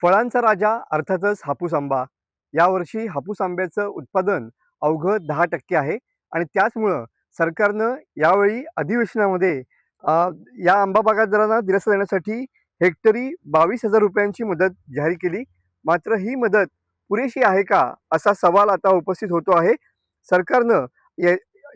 फळांचा राजा अर्थातच हापूस आंबा. यावर्षी हापूस आंब्याचं उत्पादन अवघं 10% आहे आणि त्याचमुळं सरकारनं यावेळी अधिवेशनामध्ये अ, या आंबा बागायतदारांना दिलासा देण्यासाठी हेक्टरी ₹22,000 मदत जाहीर केली. मात्र ही मदत पुरेशी आहे का? असा सवाल आता उपस्थित होतो आहे. सरकारनं या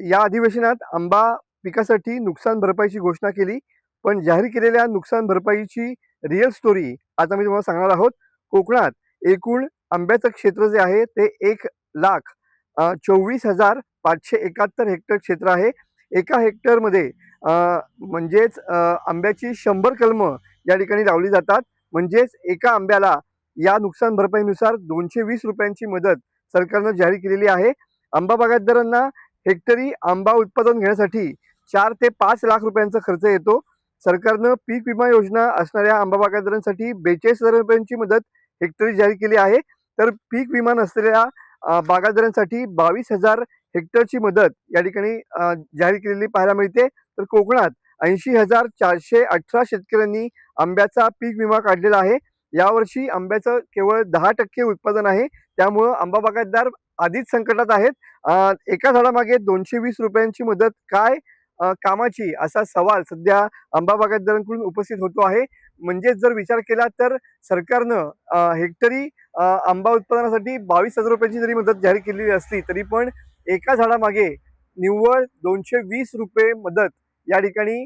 या अधिवेशनात आंबा पिकासाठी नुकसान भरपाईची घोषणा केली. पण जाहीर केलेल्या नुकसान भरपाईची रिअल स्टोरी आता मी तुम्हाला सांगणार आहोत. कोकणात एकूण आंब्याचं क्षेत्र जे आहे ते 1,24,571 हेक्टर क्षेत्र आहे. एका हेक्टरमध्ये म्हणजेच आंब्याची 100 कलमं या ठिकाणी लावली जातात. म्हणजेच एका आंब्याला या नुकसान भरपाईनुसार ₹220 मदत सरकारनं जाहीर केलेली आहे. आंबा बागायतदारांना हेक्टरी आंबा उत्पादन घेण्यासाठी 4 ते 5 लाख रुपयांचा खर्च येतो. सरकारनं पीक विमा योजना असणाऱ्या आंबा बागायतदारांसाठी ₹42,000 मदत हेक्टरी जाहीर केली आहे. तर पीक विमा नसलेल्या बागायतदारांसाठी 22,000 हेक्टरची मदत या ठिकाणी जाहीर केलेली पाहायला मिळते. तर कोकणात 80,418 शेतकऱ्यांनी आंब्याचा पीक विमा काढलेला आहे. यावर्षी आंब्याचं केवळ 10% उत्पादन आहे. त्यामुळं आंबा बागायतदार आधीच संकटात आहेत. एका झाडामागे ₹220 मदत काय कामाची असा सवाल सध्या आंबा बागायतदारांकडून उपस्थित होतो आहे. म्हणजेच जर विचार केला तर सरकारनं हेक्टरी आंबा उत्पादनासाठी ₹22,000 जरी मदत जाहीर केलेली असली तरी पण एका झाडामागे निव्वळ ₹220 मदत या ठिकाणी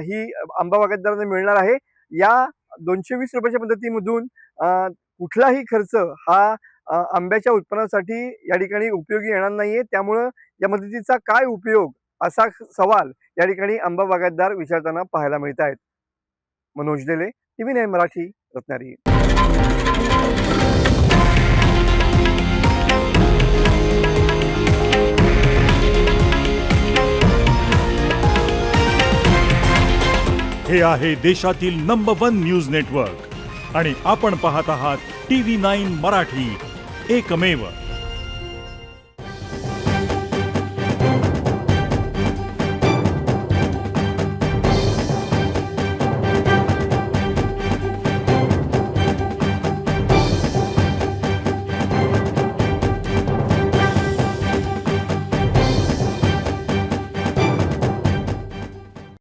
ही आंबा बागायतदारांना मिळणार आहे. या ₹220च्या मदतीमधून कुठलाही खर्च हा आंब्याच्या उत्पन्नासाठी या ठिकाणी उपयोगी येणार नाहीये. त्यामुळं या मदतीचा काय उपयोग असा सवाल या ठिकाणी आंबा बागायतदार विचारताना पाहायला मिळत आहेत. मनोज डेले, TV9 मराठी, रत्नागिरी. हे आहे देशातील नंबर 1 न्यूज नेटवर्क आणि आपण पाहत आहात TV9 मराठी, एकमेव.